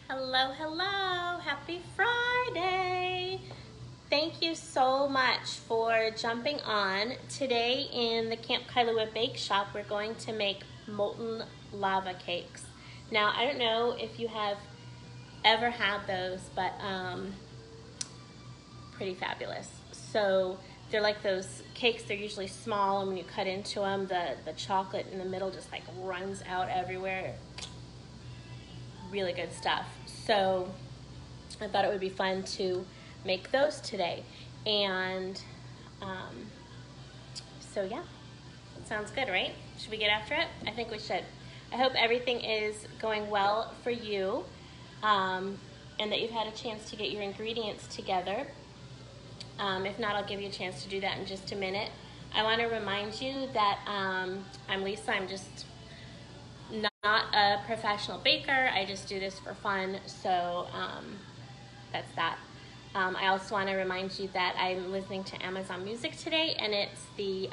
Hello, hello, happy Friday. Thank you so much for jumping on. Today in the Camp Kailua Bakeshop, we're going to make molten lava cakes. Now, I don't know if you have ever had those, but pretty fabulous. So they're like those cakes, they're usually small, and when you cut into them, the chocolate in the middle just like runs out everywhere. Really good stuff. So I thought it would be fun to make those today. And so yeah, sounds good, right? Should we get after it? I think we should. I hope everything is going well for you, and that you've had a chance to get your ingredients together. If not, I'll give you a chance to do that in just a minute. I want to remind you that I'm Lisa. I'm just not a professional baker. I just do this for fun. So that's that. I also want to remind you that I'm listening to Amazon Music today, and it's the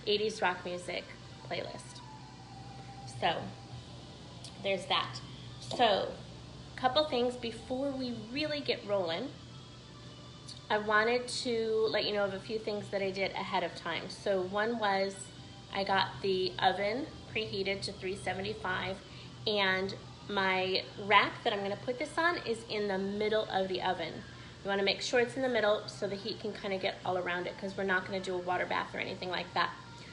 80s rock music playlist. So there's that. So a couple things before we really get rolling. I wanted to let you know of a few things that I did ahead of time. So one was I got the oven preheated to 375, and my rack that I'm going to put this on is in the middle of the oven. You want to make sure it's in the middle so the heat can kind of get all around it, because we're not going to do a water bath or anything like that.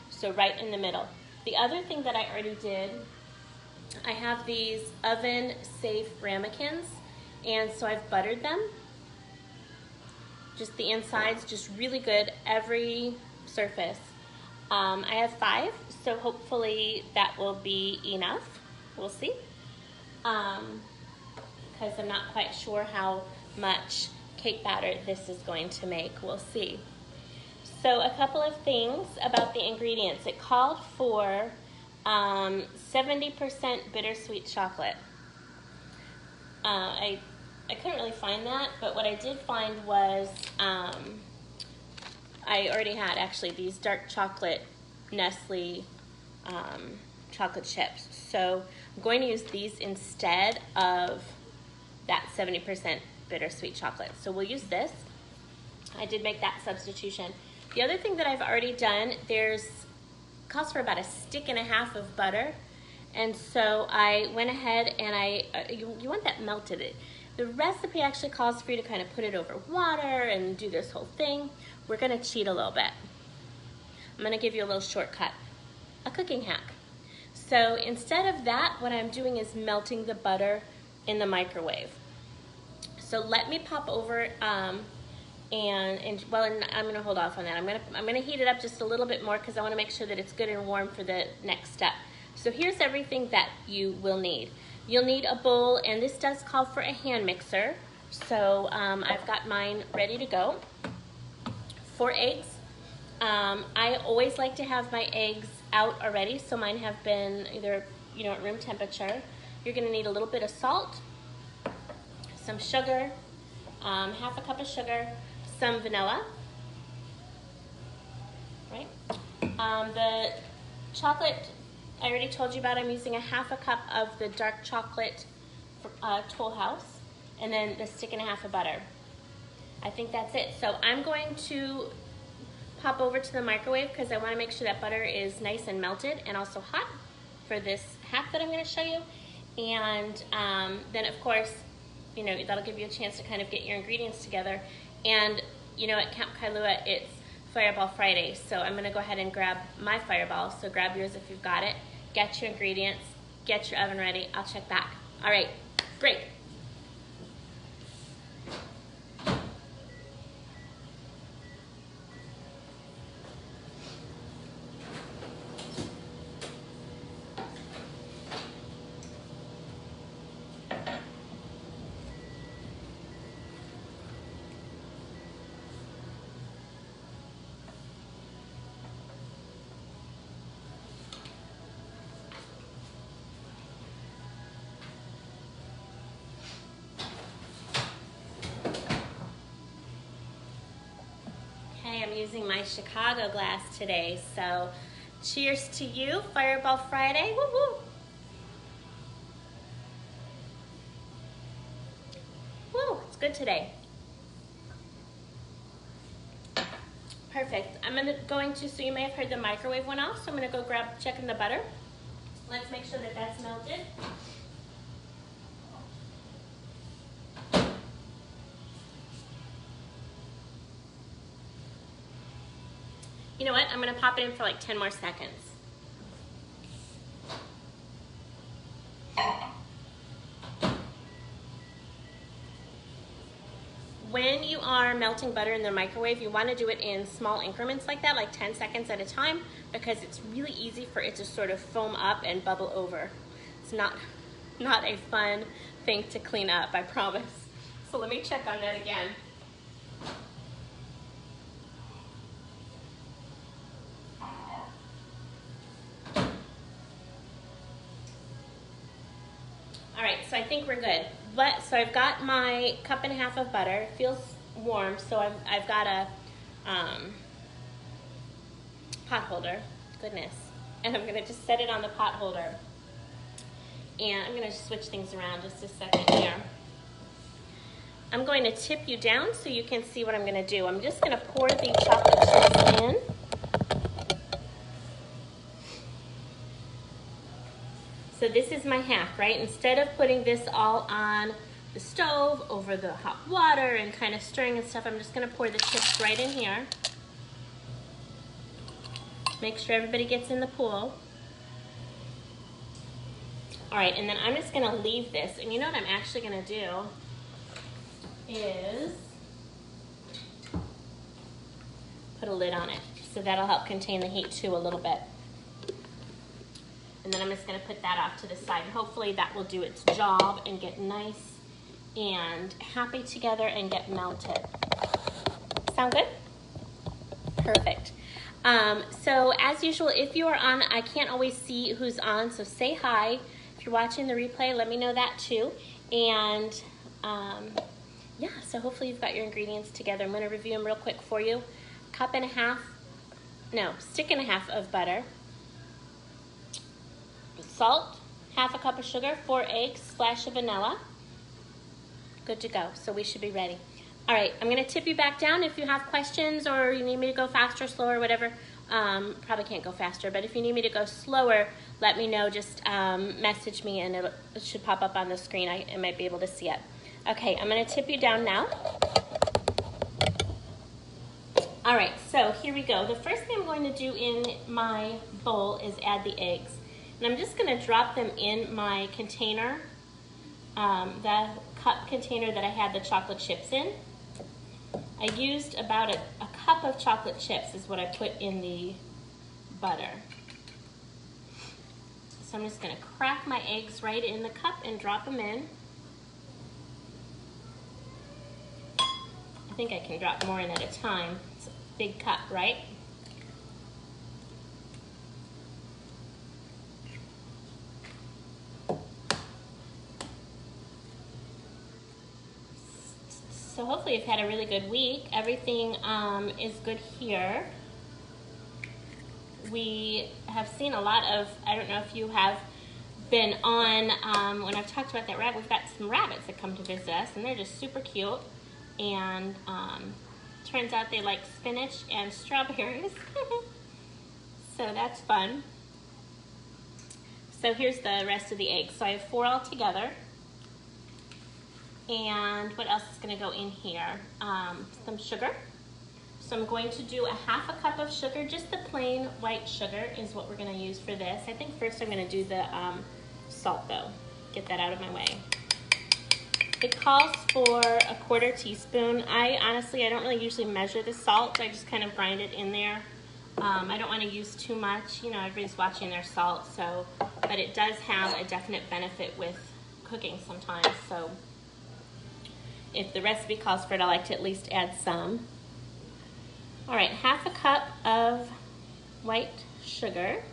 So right in the middle. The other thing that I already did, I have these oven safe ramekins, and so I've buttered them. Just the insides, just really good, every surface. I have 5, so hopefully that will be enough. We'll see. Because I'm not quite sure how much cake batter this is going to make. We'll see. So a couple of things about the ingredients. It called for 70% bittersweet chocolate. I couldn't really find that, but what I did find was I already had actually these dark chocolate Nestle chocolate chips. So I'm going to use these instead of that 70% bittersweet chocolate. So we'll use this. I did make that substitution. The other thing that I've already done, calls for about 1.5 sticks of butter. And so I went ahead and you want that melted. The recipe actually calls for you to kind of put it over water and do this whole thing. We're gonna cheat a little bit. I'm gonna give you a little shortcut, a cooking hack. So instead of that, what I'm doing is melting the butter in the microwave. So let me pop over and I'm gonna hold off on that. I'm gonna heat it up just a little bit more because I wanna make sure that it's good and warm for the next step. So here's everything that you will need. You'll need a bowl, and this does call for a hand mixer. So I've got mine ready to go. 4 eggs. I always like to have my eggs out already, so mine have been either at room temperature. You're gonna need a little bit of salt, some sugar, 1/2 cup of sugar, some vanilla, right? The chocolate, I already told you about. I'm using 1/2 cup of the dark chocolate Toll House, and then the 1.5 sticks of butter. I think that's it. So I'm going to pop over to the microwave because I want to make sure that butter is nice and melted and also hot for this hack that I'm going to show you. And then of course, that'll give you a chance to kind of get your ingredients together. And at Camp Kailua, it's Fireball Friday, so I'm going to go ahead and grab my Fireball. So grab yours if you've got it. Get your ingredients, get your oven ready. I'll check back. All right, great. I'm using my Chicago glass today, so cheers to you. Fireball Friday, woo woo. good today. Perfect. I'm going to, so you may have heard the microwave went off, so I'm gonna go check in the butter. Let's make sure that that's melted. You know what? I'm gonna pop it in for like 10 more seconds. When you are melting butter in the microwave, you want to do it in small increments like that, like 10 seconds at a time, because it's really easy for it to sort of foam up and bubble over. It's not a fun thing to clean up, I promise. So let me check on that again. All right, so I think we're good. So I've got my 1.5 cups of butter. It feels warm, so I've got a pot holder. Goodness. And I'm gonna just set it on the pot holder. And I'm gonna switch things around just a second here. I'm going to tip you down so you can see what I'm gonna do. I'm just gonna pour the chocolate chips in. So this is my half, right? Instead of putting this all on the stove over the hot water and kind of stirring and stuff, I'm just gonna pour the chips right in here. Make sure everybody gets in the pool. All right, and then I'm just gonna leave this. And you know what I'm actually gonna do is put a lid on it. So that'll help contain the heat too a little bit. And then I'm just gonna put that off to the side. And hopefully that will do its job and get nice and happy together and get melted. Sound good? Perfect. So as usual, if you are on, I can't always see who's on, so say hi. If you're watching the replay, let me know that too. And yeah, so hopefully you've got your ingredients together. I'm gonna review them real quick for you. Stick and a half of butter. Salt, 1/2 cup of sugar, 4 eggs, splash of vanilla. Good to go, so we should be ready. All right, I'm gonna tip you back down. If you have questions or you need me to go faster, slower, whatever, probably can't go faster, but if you need me to go slower, let me know. Just message me and it should pop up on the screen. I might be able to see it. Okay, I'm gonna tip you down now. All right, so here we go. The first thing I'm going to do in my bowl is add the eggs. And I'm just gonna drop them in my container, the cup container that I had the chocolate chips in. I used about a cup of chocolate chips is what I put in the butter. So I'm just gonna crack my eggs right in the cup and drop them in. I think I can drop more in at a time. It's a big cup, right? So hopefully you've had a really good week. Everything is good here. We have seen a lot of, I don't know if you have been on, when I've talked about that rabbit, we've got some rabbits that come to visit us and they're just super cute. And turns out they like spinach and strawberries. So that's fun. So here's the rest of the eggs. So I have 4 all together. And what else is gonna go in here? Some sugar. So I'm going to do a 1/2 cup of sugar, just the plain white sugar is what we're gonna use for this. I think first I'm gonna do the salt though. Get that out of my way. It calls for a 1/4 teaspoon. I don't really usually measure the salt. I just kind of grind it in there. I don't wanna use too much. You know, everybody's watching their salt, so, but it does have a definite benefit with cooking sometimes, so. If the recipe calls for it, I like to at least add some. All right, 1/2 cup of white sugar.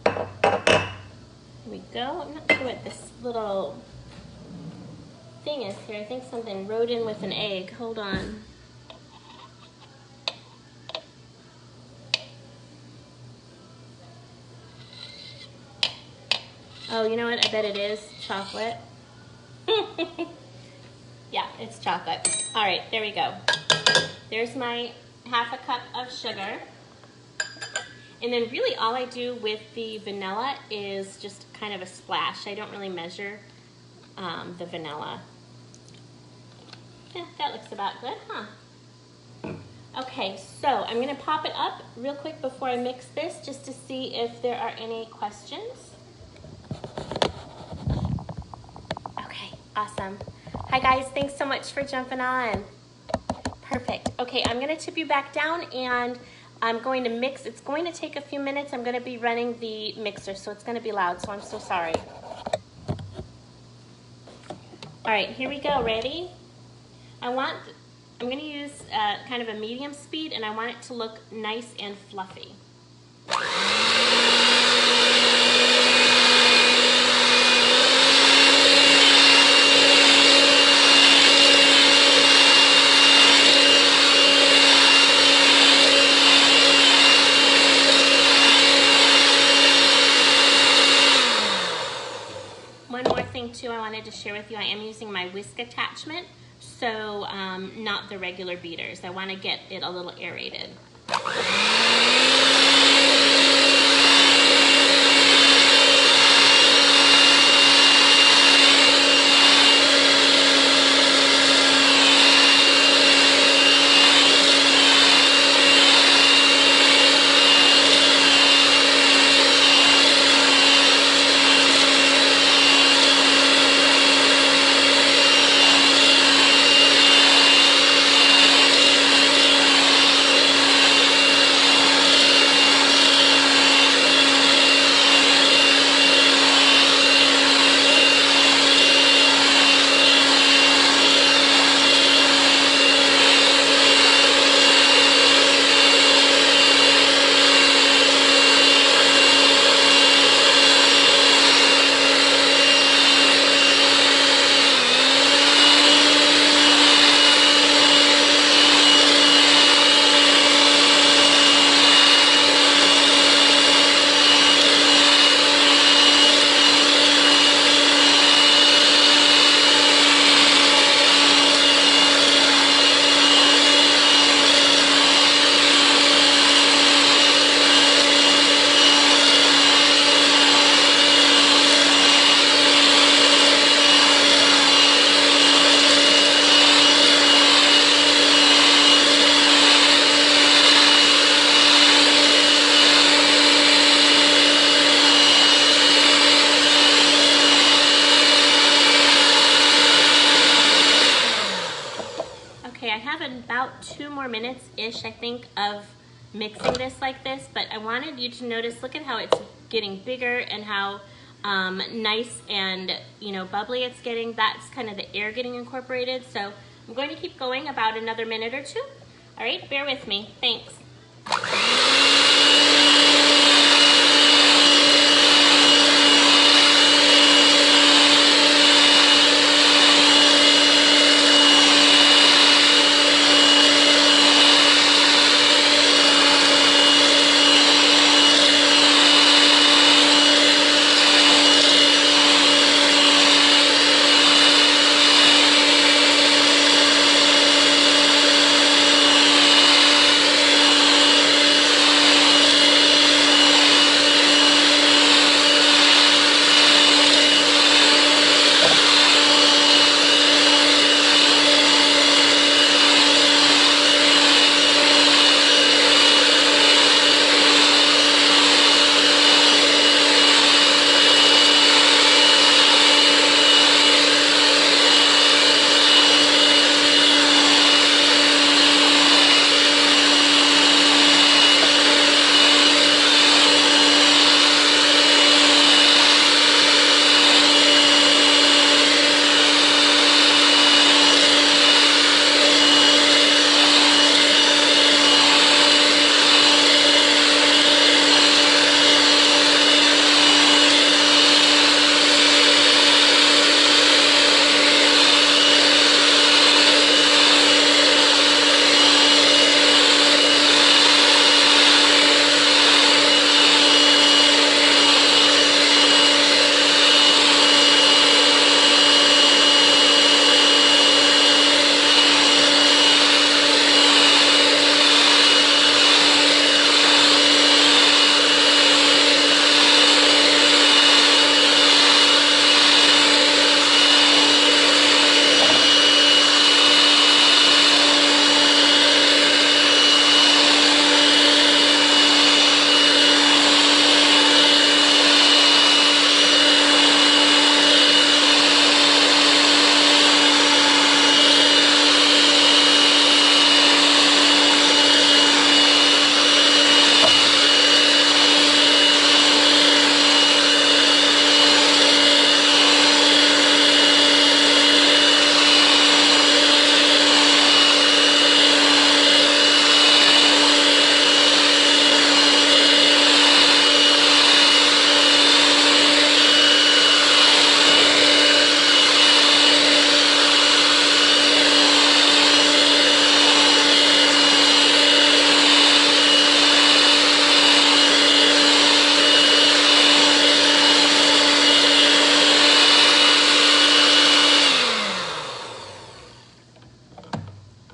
Here we go. I'm not sure what this little thing is here. I think something wrote in with an egg. Hold on. Oh, you know what? I bet it is chocolate. Yeah, it's chocolate. All right, there we go. There's my half a cup of sugar. And then really all I do with the vanilla is just kind of a splash. I don't really measure the vanilla. Yeah, that looks about good, huh? Okay, so I'm gonna pop it up real quick before I mix this just to see if there are any questions. Okay, awesome. Hi guys, thanks so much for jumping on. Perfect. Okay, I'm gonna tip you back down and I'm going to mix. It's going to take a few minutes. I'm gonna be running the mixer, so it's gonna be loud, so I'm so sorry. All right, here we go, ready? I'm gonna use kind of a medium speed and I want it to look nice and fluffy. One more thing too I wanted to share with you, I am using my whisk attachment, so not the regular beaters. I want to get it a little aerated. About 2 more minutes-ish, I think, of mixing this like this, but I wanted you to notice, look at how it's getting bigger and how nice and, bubbly it's getting. That's kind of the air getting incorporated. So I'm going to keep going about another minute or 2. All right, bear with me. Thanks.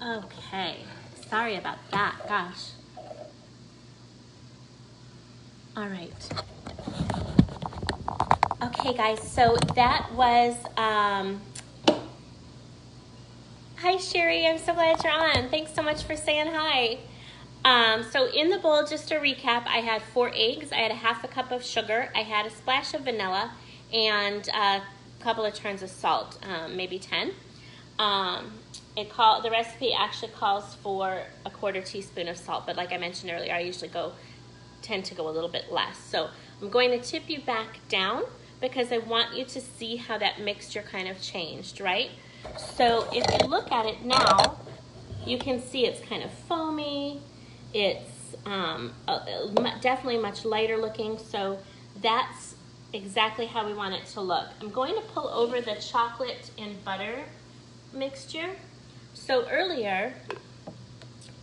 Okay, sorry about that, gosh. All right. Okay, guys, so that was, hi, Sherry, I'm so glad you're on. Thanks so much for saying hi. So in the bowl, just to recap, I had 4 eggs, I had a half a cup of sugar, I had a splash of vanilla, and a couple of turns of salt, maybe 10. The recipe actually calls for a 1/4 teaspoon of salt, but like I mentioned earlier, I usually tend to go a little bit less. So I'm going to tip you back down because I want you to see how that mixture kind of changed, right? So if you look at it now, you can see it's kind of foamy. It's definitely much lighter looking, so that's exactly how we want it to look. I'm going to pull over the chocolate and butter mixture. So earlier,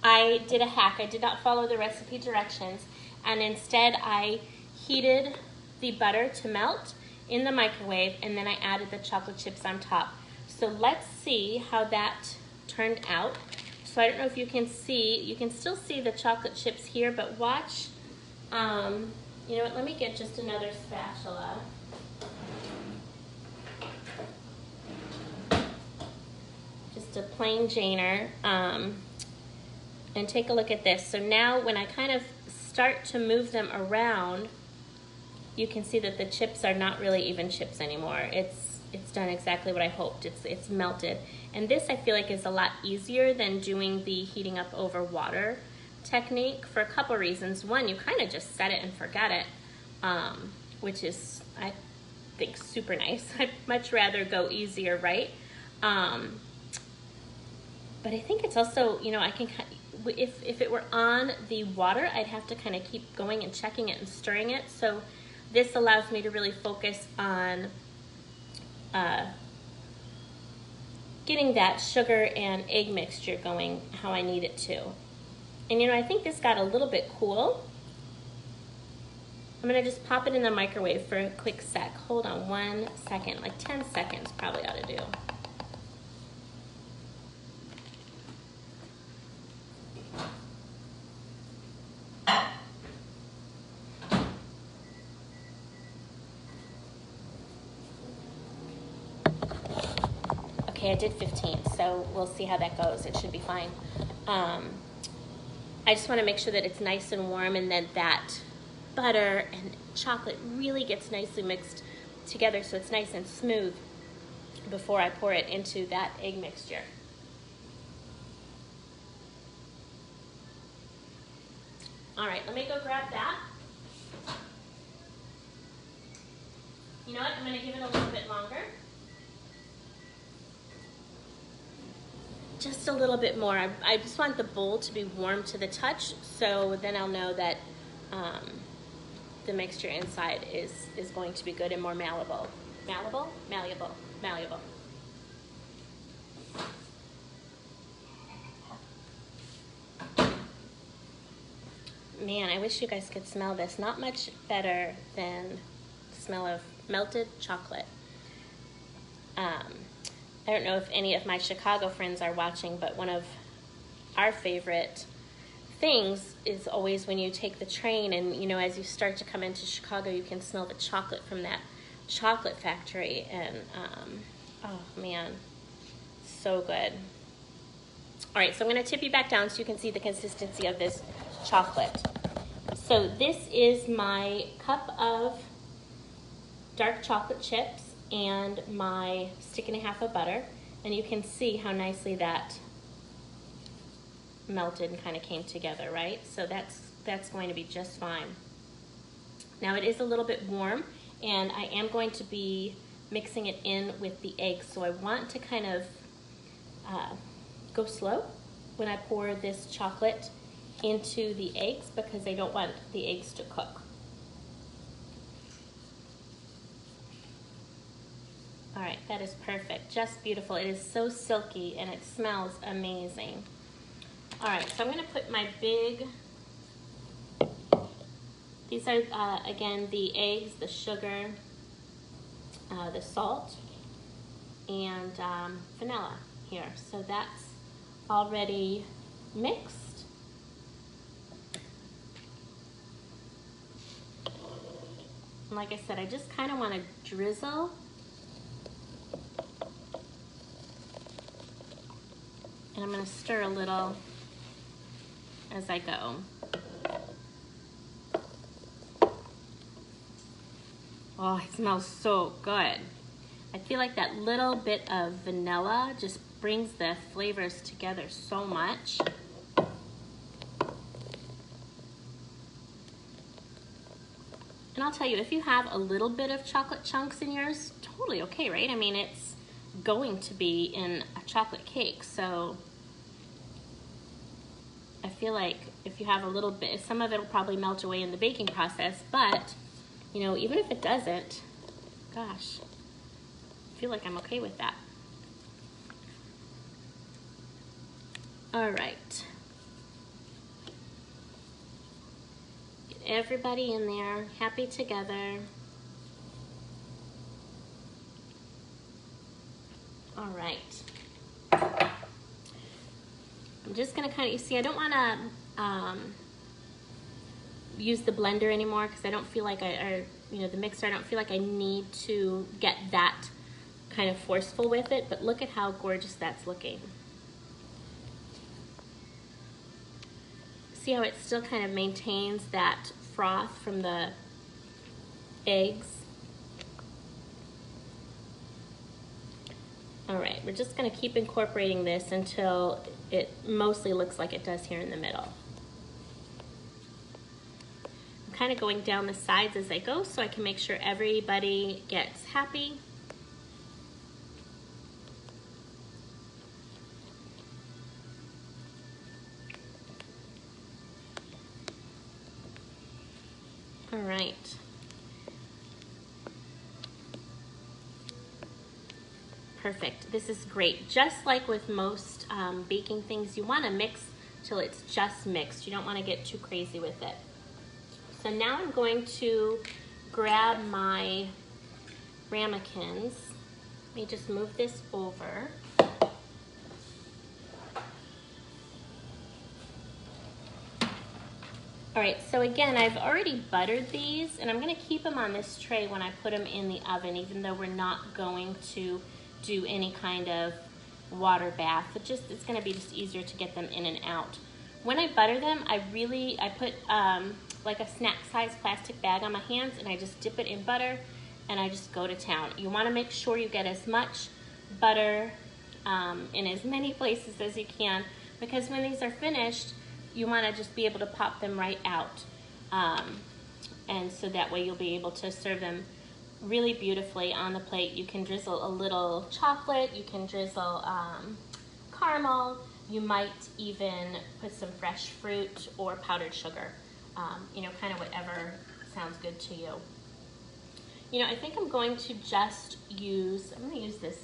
I did a hack. I did not follow the recipe directions, and instead I heated the butter to melt in the microwave, and then I added the chocolate chips on top. So let's see how that turned out. So I don't know if you can still see the chocolate chips here, but watch, you know what, let me get just another spatula. Just a plain Janer, and take a look at this. So now when I kind of start to move them around, you can see that the chips are not really even chips anymore. It's done exactly what I hoped. It's melted. And this I feel like is a lot easier than doing the heating up over water technique for a couple reasons. One, you kind of just set it and forget it, which is, I think, super nice. I'd much rather go easier, right? But I think it's also, you know, I can, if it were on the water, I'd have to kind of keep going and checking it and stirring it. So this allows me to really focus on getting that sugar and egg mixture going how I need it to. And you know, I think this got a little bit cool. I'm gonna just pop it in the microwave for a quick sec. Hold on 1 second, like 10 seconds probably ought to do. Okay, I did 15, so we'll see how that goes. It should be fine. I just want to make sure that it's nice and warm and then that butter and chocolate really gets nicely mixed together so it's nice and smooth before I pour it into that egg mixture. All right, let me go grab that. You know what, I'm going to give it a little bit longer. Just a little bit more. I just want the bowl to be warm to the touch, so then I'll know that the mixture inside is going to be good and more malleable. Malleable? Malleable. Malleable. Man, I wish you guys could smell this. Not much better than the smell of melted chocolate. I don't know if any of my Chicago friends are watching, but one of our favorite things is always when you take the train and, you know, as you start to come into Chicago, you can smell the chocolate from that chocolate factory. And, oh man, so good. All right, so I'm going to tip you back down so you can see the consistency of this chocolate. So this is my cup of dark chocolate chips and my 1.5 sticks of butter, and you can see how nicely that melted and kind of came together, right? So that's going to be just fine. Now it is a little bit warm, and I am going to be mixing it in with the eggs, so I want to kind of go slow when I pour this chocolate into the eggs because I don't want the eggs to cook. All right, that is perfect, just beautiful. It is so silky and it smells amazing. All right, so I'm gonna put my big, these are, again, the eggs, the sugar, the salt, and vanilla here. So that's already mixed. And like I said, I just kind of want to drizzle. And I'm going to stir a little as I go. Oh, it smells so good. I feel like that little bit of vanilla just brings the flavors together so much. And I'll tell you, if you have a little bit of chocolate chunks in yours, totally okay, right? I mean, it's going to be in a chocolate cake, so I feel like if you have a little bit, some of it will probably melt away in the baking process, but, you know, even if it doesn't, gosh, I feel like I'm okay with that. All right. Everybody in there, happy together. All right. I'm just gonna kind of, you see, I don't wanna use the blender anymore because I don't feel like the mixer, I don't feel like I need to get that kind of forceful with it, but look at how gorgeous that's looking. See how it still kind of maintains that froth from the eggs? All right, we're just gonna keep incorporating this until it mostly looks like it does here in the middle. I'm kind of going down the sides as I go so I can make sure everybody gets happy. All right. Perfect. This is great. Just like with most baking things, you want to mix till it's just mixed. You don't want to get too crazy with it. So now I'm going to grab my ramekins. Let me just move this over. All right, so again, I've already buttered these, and I'm gonna keep them on this tray when I put them in the oven, even though we're not going to do any kind of water bath. It's gonna be just easier to get them in and out. When I butter them, I put like a snack size plastic bag on my hands, and I just dip it in butter, and I just go to town. You wanna make sure you get as much butter in as many places as you can, because when these are finished, you want to just be able to pop them right out. And so that way you'll be able to serve them really beautifully on the plate. You can drizzle a little chocolate, you can drizzle caramel, you might even put some fresh fruit or powdered sugar, you know, kind of whatever sounds good to you. You know, I think I'm going to just use, I'm going to use this.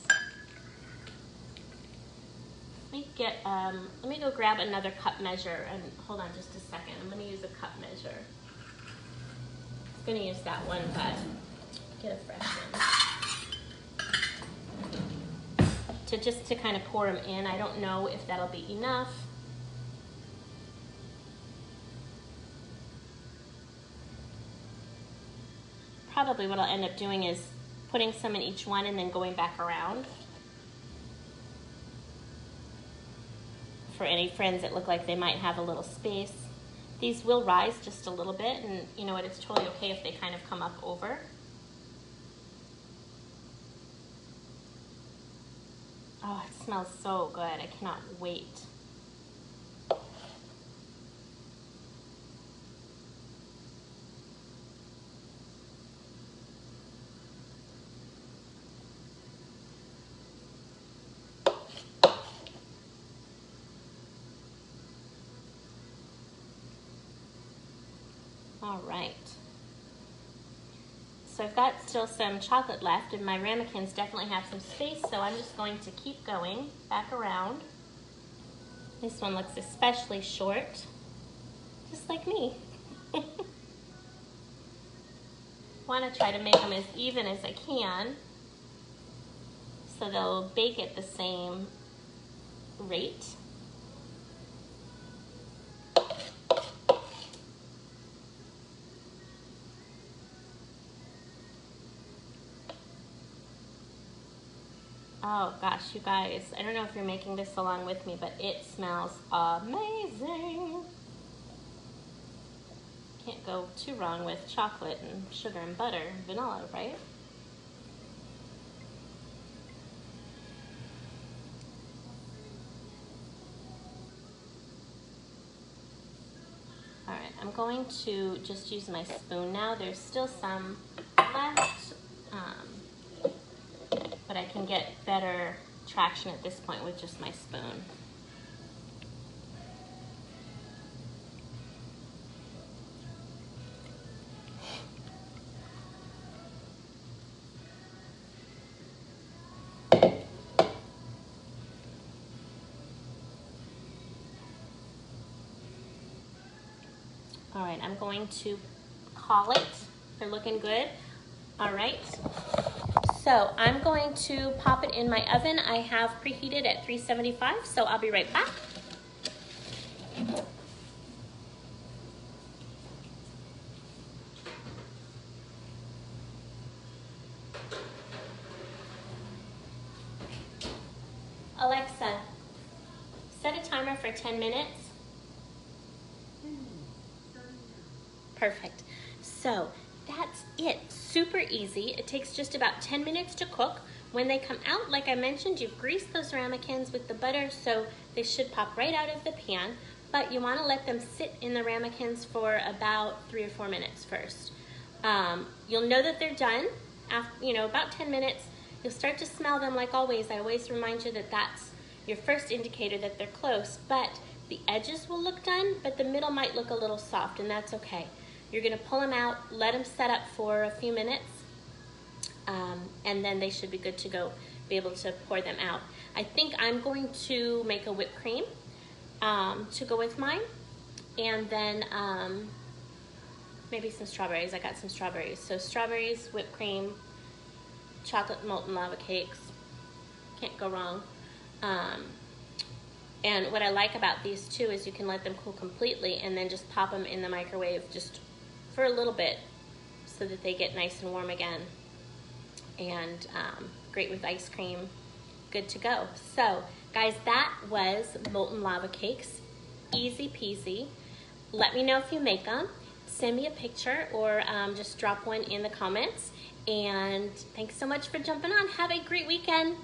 Let me go grab another cup measure, and hold on just a second. I'm going to use a cup measure. I'm going to use that one, but get a fresh one. Just to kind of pour them in. I don't know if that'll be enough. Probably what I'll end up doing is putting some in each one and then going back around. For any friends that look like they might have a little space. These will rise just a little bit, and you know what, it's totally okay if they kind of come up over. Oh, it smells so good. I cannot wait. All right. So I've got still some chocolate left, and my ramekins definitely have some space, so I'm just going to keep going back around. This one looks especially short, just like me. Want to try to make them as even as I can so they'll bake at the same rate. Oh gosh, you guys, I don't know if you're making this along with me, but it smells amazing. Can't go too wrong with chocolate and sugar and butter and vanilla, right? All right, I'm going to just use my spoon now. There's still some left, but I can get better traction at this point with just my spoon. All right, I'm going to call it. They're looking good. All right, so I'm going to pop it in my oven. I have preheated at 375, so I'll be right back. Alexa, set a timer for 10 minutes. Perfect. So that's it. Super easy. It takes just about 10 minutes to cook. When they come out, like I mentioned, you've greased those ramekins with the butter, so they should pop right out of the pan. But you want to let them sit in the ramekins for about 3 or 4 minutes first. You'll know that they're done after, about 10 minutes. You'll start to smell them. Like always, I always remind you that that's your first indicator that they're close. But the edges will look done, but the middle might look a little soft, and that's okay. You're going to pull them out, let them set up for a few minutes, and then they should be good to go, be able to pour them out. I think I'm going to make a whipped cream to go with mine, and then maybe some strawberries. I got some strawberries. So strawberries, whipped cream, chocolate molten lava cakes. Can't go wrong. And what I like about these too is you can let them cool completely and then just pop them in the microwave just for a little bit so that they get nice and warm again. And great with ice cream, good to go. So guys, that was molten lava cakes, easy peasy. Let me know if you make them. Send me a picture or just drop one in the comments. And thanks so much for jumping on. Have a great weekend.